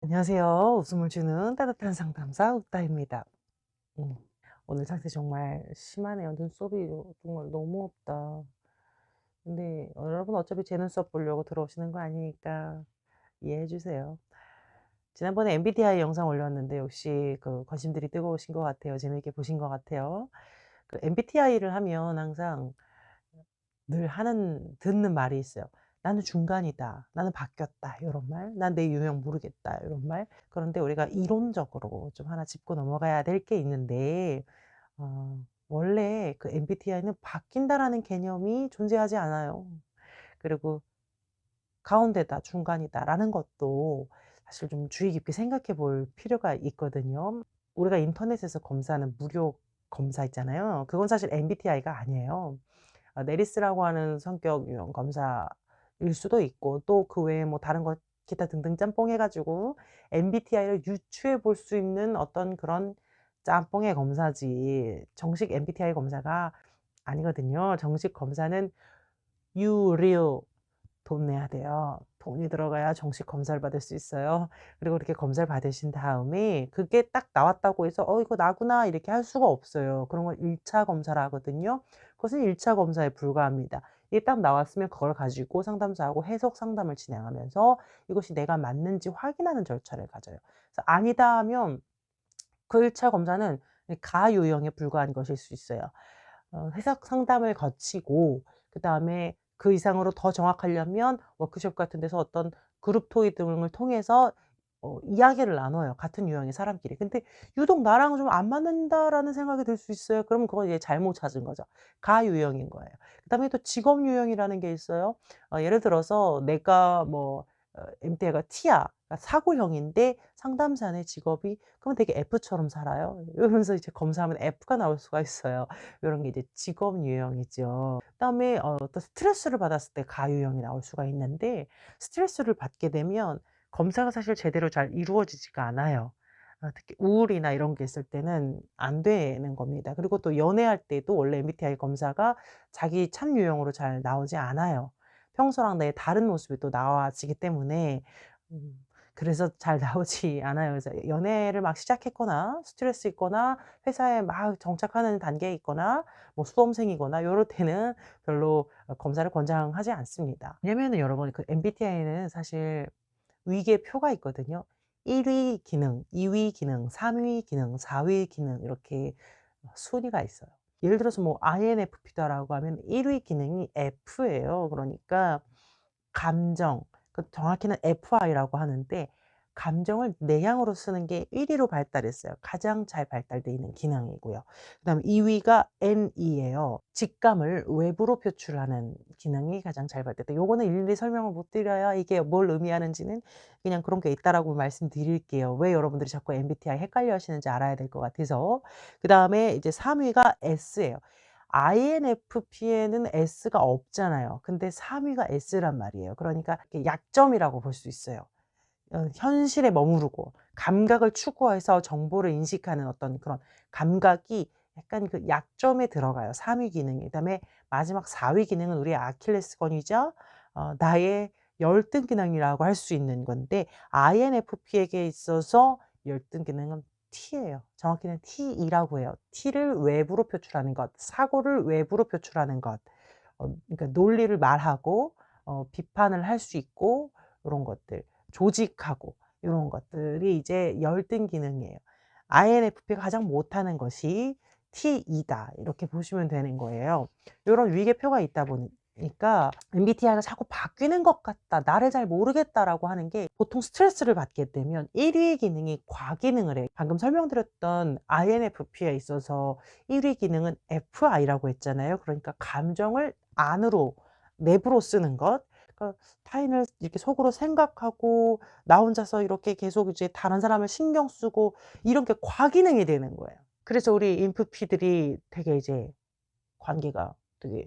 안녕하세요. 웃음을 주는 따뜻한 상담사 웃다입니다. 음, 오늘 상태 정말 심하네요. 눈썹이 정말 너무 없다. 근데 여러분 어차피 제 눈썹 보려고 들어오시는 거 아니니까 이해해 주세요. 지난번에 MBTI 영상 올렸는데 역시 그 관심들이 뜨거우신 것 같아요. 재미있게 보신 것 같아요. 그 MBTI를 하면 항상 늘 듣는 말이 있어요. "나는 중간이다. 나는 바뀌었다." 이런 말. "난 내 유형 모르겠다." 이런 말. 그런데 우리가 이론적으로 좀 하나 짚고 넘어가야 될 게 있는데 어 원래 그 MBTI는 바뀐다라는 개념이 존재하지 않아요. 그리고 '가운데다. 중간이다.'라는 것도 사실 좀 주의 깊게 생각해 볼 필요가 있거든요. 우리가 인터넷에서 검사하는 무료 검사 있잖아요. 그건 사실 MBTI가 아니에요. 네리스라고 하는 성격 유형 검사일 수도 있고 또 그 외에 뭐 다른 것 기타 등등 짬뽕 해 가지고 MBTI를 유추해 볼 수 있는 어떤 그런 짬뽕의 검사지 정식 MBTI 검사가 아니거든요. 정식 검사는 유료 돈 내야 돼요. 돈이 들어가야 정식 검사를 받을 수 있어요. 그리고 그렇게 검사를 받으신 다음에 그게 딱 나왔다고 해서 '어 이거 나구나.' 이렇게 할 수가 없어요. 그런 걸 1차 검사라 하거든요. 그것은 1차 검사에 불과합니다. 이게 딱 나왔으면 그걸 가지고 상담사하고 해석 상담을 진행하면서 이것이 내가 맞는지 확인하는 절차를 가져요. 그래서 아니다 하면 그 1차 검사는 가유형에 불과한 것일 수 있어요. 해석 상담을 거치고 그다음에 그 이상으로 더 정확하려면 워크숍 같은 데서 어떤 그룹 토의 등을 통해서 이야기를 나눠요, 같은 유형의 사람끼리. 근데 유독 '나랑 좀 안 맞는다.'라는 생각이 들 수 있어요. 그러면 그건 이제 잘못 찾은 거죠. 가유형인 거예요. 그다음에 또 직업 유형이라는 게 있어요. 예를 들어서 내가 뭐 MBTI가 T야. 그러니까 사고형인데 상담사의 직업이 그러면 되게 F처럼 살아요. 이러면서 이제 검사하면 F가 나올 수가 있어요. 요런 게 이제 직업 유형이죠. 그다음에 또 스트레스를 받았을 때 가유형이 나올 수가 있는데 스트레스를 받게 되면 검사가 사실 제대로 잘 이루어지지가 않아요. 특히 우울이나 이런 게 있을 때는 안 되는 겁니다. 그리고 또 연애할 때도 원래 MBTI 검사가 자기 참 유형으로 잘 나오지 않아요. 평소랑 내 다른 모습이 또 나와지기 때문에 음 그래서 잘 나오지 않아요. 그래서 연애를 막 시작했거나 스트레스 있거나 회사에 막 정착하는 단계에 있거나 뭐 수험생이거나 요럴 때는 별로 검사를 권장하지 않습니다. 왜냐면은 여러분 그 MBTI는 사실 위계 표가 있거든요. 1위 기능, 2위 기능, 3위 기능, 4위 기능 이렇게 순위가 있어요. 예를 들어서 뭐 INFP다라고 하면 1위 기능이 F예요. 그러니까 감정, 그 정확히는 FI라고 하는데 감정을 내향으로 쓰는 게 1 위로 발달했어요. 가장 잘 발달돼 있는 기능이고요. 그다음에 2 위가 N이에요. 직감을 외부로 표출하는 기능이 가장 잘 발달돼 요거는 일일이 설명을 못 드려요. 이게 뭘 의미하는지는 그냥 그런 게 있다라고 말씀드릴게요. 왜 여러분들이 자꾸 MBTI 헷갈려 하시는지 알아야 될 것 같아서. 그다음에 이제 3 위가 S예요. INFP에는 S가 없잖아요. 근데 3 위가 S란 말이에요. 그러니까 이게 약점이라고 볼 수 있어요. 현실에 머무르고 감각을 추구해서 정보를 인식하는 어떤 그런 감각이 약간 그 약점에 들어가요, 3위 기능이. 그다음에 마지막 4위 기능은 우리의 아킬레스건이죠. 나의 열등 기능이라고 할 수 있는 건데 INFP에게 있어서 열등 기능은 T예요. 정확히는 T이라고 해요. T를 외부로 표출하는 것, 사고를 외부로 표출하는 것. 그러니까 논리를 말하고 비판을 할 수 있고 요런 것들. 조직하고 요런 것들이 이제 열등 기능이에요. INFP가 가장 못하는 것이 T이다. 이렇게 보시면 되는 거예요. 요런 위계표가 있다 보니까 MBTI가 자꾸 '바뀌는 것 같다. 나를 잘 모르겠다.'라고 하는 게 보통 스트레스를 받게 되면 1위 기능이 과기능을 해요. 방금 설명드렸던 INFP에 있어서 1위 기능은 FI라고 했잖아요. 그러니까 감정을 안으로 내부로 쓰는 것. 그러니까 타인을 이렇게 속으로 생각하고 나 혼자서 이렇게 계속 이제 다른 사람을 신경 쓰고 이런 게 과기능이 되는 거예요. 그래서 우리 인프피들이 되게 이제 관계가 되게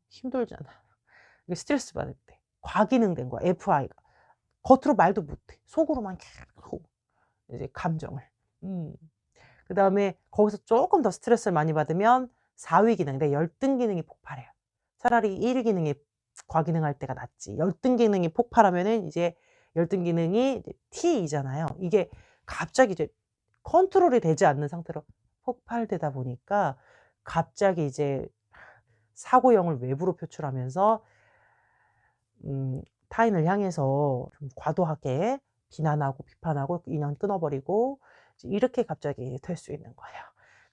힘들잖아. 이게 스트레스 받을 때. 과기능된 거야 FI가. 겉으로 말도 못 해. 속으로만 계속 이제 감정을. 음. 그다음에 거기서 쪼끔 더 스트레스를 많이 받으면 4위 기능 내 열등 기능이 폭발해요. 차라리 1위 기능이 과기능할 때가 낫지. 열등 기능이 폭발하면은 이제 열등 기능이 이제 T이잖아요. 이게 갑자기 이제 컨트롤이 되지 않는 상태로 폭발되다 보니까 갑자기 이제 사고형을 외부로 표출하면서 타인을 향해서 좀 과도하게 비난하고 비판하고 인연 끊어 버리고 이제 이렇게 갑자기 될 수 있는 거예요.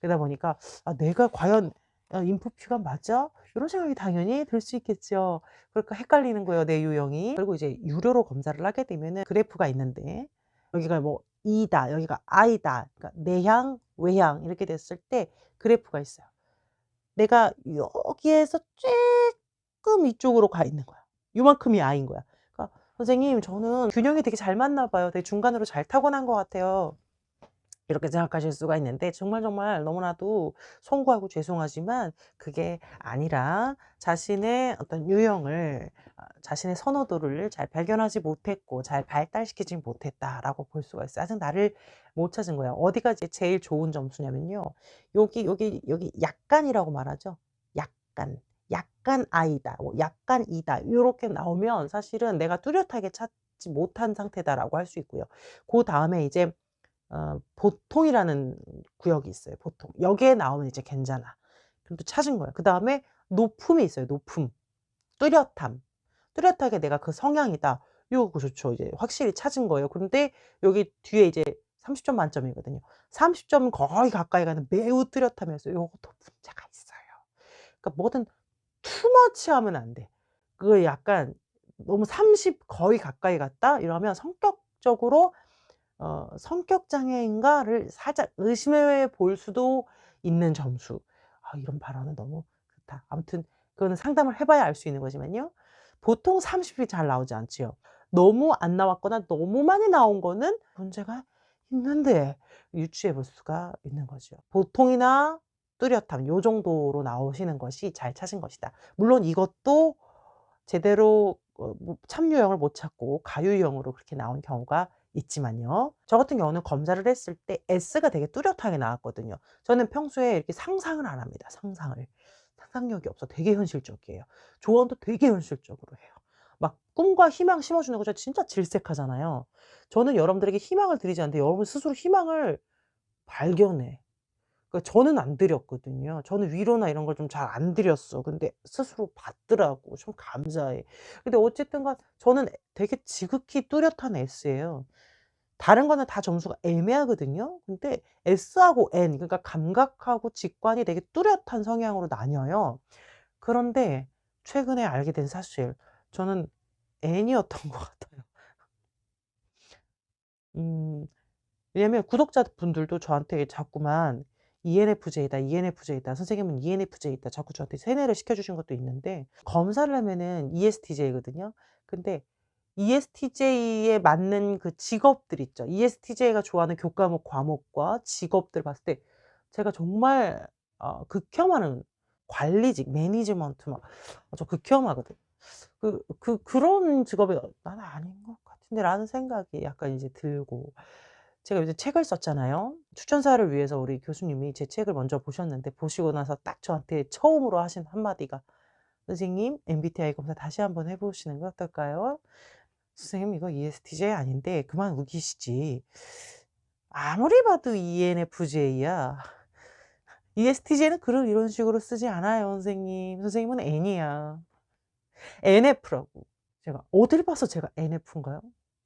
그러다 보니까 '아 내가 과연 인프피가 맞아?' 이런 생각이 당연히 들 수 있겠죠. 그러니까 헷갈리는 거예요, 내 유형이. 그리고 이제 유료로 검사를 하게 되면은 그래프가 있는데 여기가 뭐 E다, 여기가 I다. 그러니까 내향, 외향 이렇게 됐을 때 그래프가 있어요. 내가 여기에서 쪼끔 이쪽으로 가 있는 거야. 요만큼이 I인 거야. 그러니까 "선생님 저는 균형이 되게 잘 맞나 봐요. 되게 중간으로 잘 타고난 것 같아요." 이렇게 생각하실 수가 있는데 정말, 정말 너무나도 송구하고 죄송하지만 그게 아니라 자신의 어떤 유형을 자신의 선호도를 잘 발견하지 못했고 잘 발달시키지 못했다라고 볼 수가 있어요. 아직 나를 못 찾은 거예요. 어디가 이제 제일 좋은 점수냐면요. 여기 약간이라고 말하죠. 약간, 약간 I다, 뭐 약간 E다 요렇게 나오면 사실은 내가 뚜렷하게 찾지 못한 상태다라고 할 수 있고요. 그다음에 이제 보통이라는 구역이 있어요, 보통. 여기에 나오면 이제 괜찮아. 그럼 또 찾은 거예요. 그다음에 높음이 있어요, 높음. 뚜렷함. 뚜렷하게 내가 그 성향이다. 요거 좋죠. 이제 확실히 찾은 거예요. 근데 여기 뒤에 이제 30점 만점이거든요. 30점 거의 가까이 가는 매우 뚜렷함이었어요. 요것도 문제가 있어요. 그러니까 뭐든 투머치하면 안 돼. 그거 약간 너무 30 거의 가까이 갔다 이러면 성격적으로 '성격 장애인가?'를 살짝 의심해 볼 수도 있는 점수. 아 이런 발언은 너무 그렇다. 아무튼 그거는 상담을 해 봐야 알 수 있는 거지만요. 보통 30이 잘 나오지 않지요. 너무 안 나왔거나 너무 많이 나온 거는 문제가 있는데 유추해 볼 수가 있는 거죠. 보통이나 뚜렷함 요 정도로 나오시는 것이 잘 찾은 것이다. 물론 이것도 제대로 뭐 참유형을 못 찾고 가유형으로 그렇게 나온 경우가 있지만요. 저 같은 경우는 검사를 했을 때 S가 되게 뚜렷하게 나왔거든요. 저는 평소에 이렇게 상상을 안 합니다, 상상을. 상상력이 없어 되게 현실적이에요. 조언도 되게 현실적으로 해요. 막 꿈과 희망 심어 주는 거 저 진짜 질색하잖아요. 저는 여러분들에게 희망을 드리지 않는데 여러분 스스로 희망을 발견해. 그러니까 저는 안 드렸거든요. 저는 위로나 이런 걸 좀 잘 안 드렸어. 근데 스스로 받더라고. 좀 감사해. 근데 어쨌든 간 저는 되게 지극히 뚜렷한 S예요. 다른 거는 다 점수가 애매하거든요. 근데 S하고 N 그러니까 감각하고 직관이 되게 뚜렷한 성향으로 나뉘어요. 그런데 최근에 알게 된 사실 저는 N이었던 것 같아요. 음. 왜냐면 구독자분들도 저한테 자꾸만 "ENFJ다, ENFJ다. 선생님은 ENFJ다." 자꾸 저한테 세뇌를 시켜 주신 것도 있는데 검사를 하면은 ESTJ거든요. 근데 ESTJ에 맞는 그 직업들 있죠. ESTJ가 좋아하는 교과목, 과목과 직업들 봤을 때 제가 정말 극혐하는 관리직, 매니지먼트 막 저 극혐하거든요. 그런 직업이 '나는 아닌 것 같은데.'라는 생각이 약간 이제 들고 제가 요새 책을 썼잖아요. 추천사를 위해서 우리 교수님이 제 책을 먼저 보셨는데 보시고 나서 딱 저한테 처음으로 하신 한마디가 "선생님 MBTI 검사 다시 한번 해 보시는 게 어떨까요?" "선생님 이거 ESTJ 아닌데 그만 우기시지. 아무리 봐도 ENFJ야. ESTJ는 글을 이런 식으로 쓰지 않아요 선생님. 선생님은 N이야." NF라고. 제가 어딜 봐서 제가 NF인가요?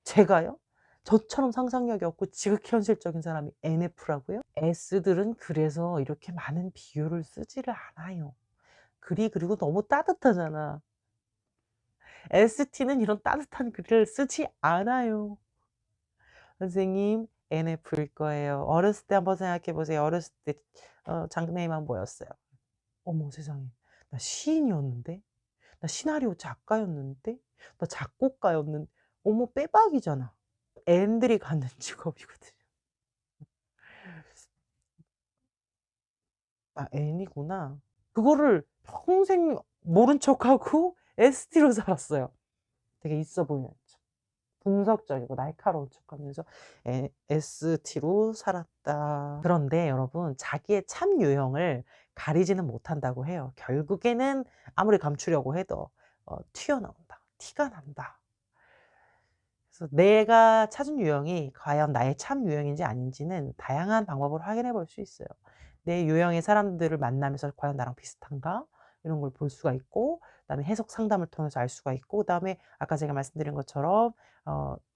제가요? 저처럼 상상력이 없고 지극히 현실적인 사람이 NF라고요? S들은 그래서 이렇게 많은 비유를 쓰지를 않아요. 글이 그리고 너무 따뜻하잖아. ST는 이런 따뜻한 글을 쓰지 않아요. 선생님 NF일 거예요. 어렸을 때 한번 생각해 보세요. 어렸을 때 장래희망 뭐였어요? 어머 세상에. 나 시인이었는데? 나 시나리오 작가였는데? 나 작곡가였는 어머 빼박이잖아. N들이 갖는 직업이거든요. 아 N이구나. 그거를 평생 모른 척하고 ST로 살았어요. 되게 있어 보이는 척. 분석적이고 날카로운 척하면서 ST로 살았다. 그런데 여러분 자기의 참 유형을 가리지는 못한다고 해요. 결국에는 아무리 감추려고 해도 튀어나온다. 티가 난다. 그래서 내가 찾은 유형이 과연 나의 참 유형인지 아닌지는 다양한 방법으로 확인해 볼 수 있어요. 내 유형의 사람들을 만나면서 '과연 나랑 비슷한가?' 이런 걸 볼 수가 있고, 그다음에 해석 상담을 통해서 알 수가 있고, 그다음에 아까 제가 말씀드린 것처럼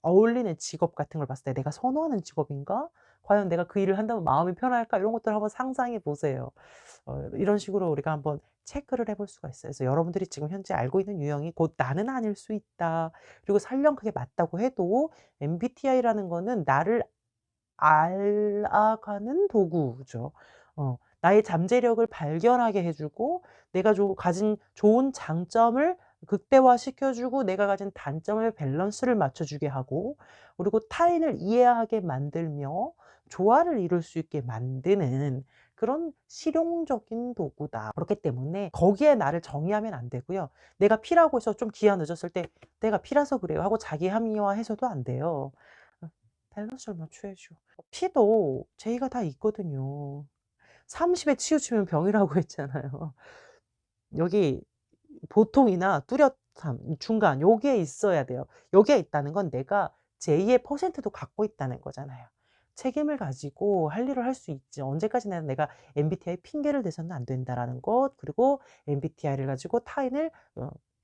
어울리는 직업 같은 걸 봤을 때 '내가 선호하는 직업인가? 과연 내가 그 일을 한다면 마음이 편할까?' 이런 것들을 한번 상상해 보세요. 이런 식으로 우리가 한번 체크를 해볼 수가 있어요. 그래서 여러분들이 지금 현재 알고 있는 유형이 곧 나는 아닐 수 있다. 그리고 설령 그게 맞다고 해도 MBTI라는 거는 나를 알아가는 도구죠. 나의 잠재력을 발견하게 해 주고, 내가 가진 좋은 장점을 극대화시켜 주고, 내가 가진 단점의 밸런스를 맞춰 주게 하고, 그리고 타인을 이해하게 만들며 조화를 이룰 수 있게 만드는 그런 실용적인 도구다. 그렇기 때문에 거기에 나를 정의하면 안 되고요. 내가 P라고 해서 좀 기한 늦었을 때 '내가 P라서 그래요.' 하고 자기 합리화해서도 안 돼요. 밸런스를 맞춰야죠. P도 J가 다 있거든요. 30에 치우치면 병이라고 했잖아요. 여기 보통이나 뚜렷함, 이 중간 요게 있어야 돼요. 요게 있다는 건 내가 제2의 퍼센트도 갖고 있다는 거잖아요. 책임을 가지고 할 일을 할 수 있지. 언제까지나 내가 MBTI 핑계를 대서는 안 된다라는 것, 그리고 MBTI를 가지고 타인을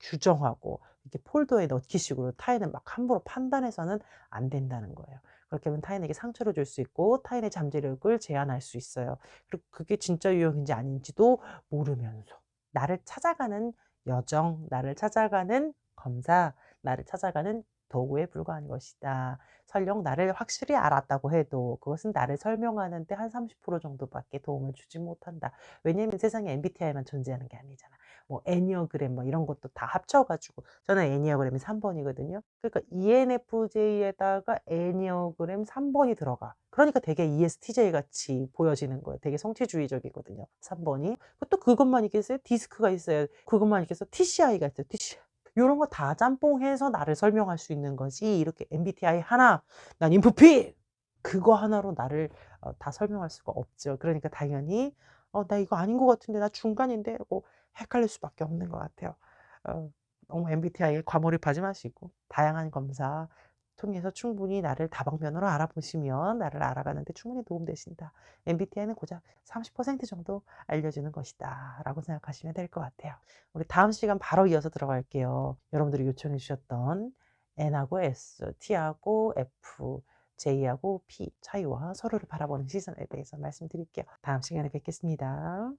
규정하고 이렇게 폴더에 넣기 식으로 타인을 막 함부로 판단해서는 안 된다는 거예요. 그렇게 하면 타인에게 상처를 줄 수 있고 타인의 잠재력을 제한할 수 있어요. 그리고 그게 진짜 유형인지 아닌지도 모르면서 나를 찾아가는 여정, 나를 찾아가는 검사, 나를 찾아가는 도구에 불과한 것이다. 설령 나를 확실히 알았다고 해도 그것은 나를 설명하는 데 한 30% 정도밖에 도움을 주지 못한다. 왜냐하면 세상에 MBTI만 존재하는 게 아니잖아. 뭐 애니어그램 뭐 이런 것도 다 합쳐 가지고, 저는 애니어그램이 3 번이거든요. 그러니까 ENFJ에다가 애니어그램 3 번이 들어가. 그러니까 되게 ESTJ 같이 보여지는 거예요. 되게 성취주의적이거든요, 3 번이. 또 그것만 있겠어요? 디스크가 있어요. 그것만 있겠어? TCI가 있어요, TCI. 요런 거 다 짬뽕해서 나를 설명할 수 있는 거지, 이렇게 MBTI 하나, 난 인프피 그거 하나로 나를 다 설명할 수가 없죠. 그러니까 당연히 '나 이거 아닌 것 같은데. 나 중간인데.' 하고 헷갈릴 수밖에 없는 것 같아요. 너무 MBTI에 과몰입하지 마시고 다양한 검사 통해서 충분히 나를 다방면으로 알아보시면 나를 알아가는 데 충분히 도움되신다. MBTI는 고작 30% 정도 알려주는 것이다라고 생각하시면 될 것 같아요. 우리 다음 시간 바로 이어서 들어갈게요. 여러분들이 요청해 주셨던 N하고 S, T하고 F, J하고 P 차이와 서로를 바라보는 시선에 대해서 말씀드릴게요. 다음 시간에 뵙겠습니다.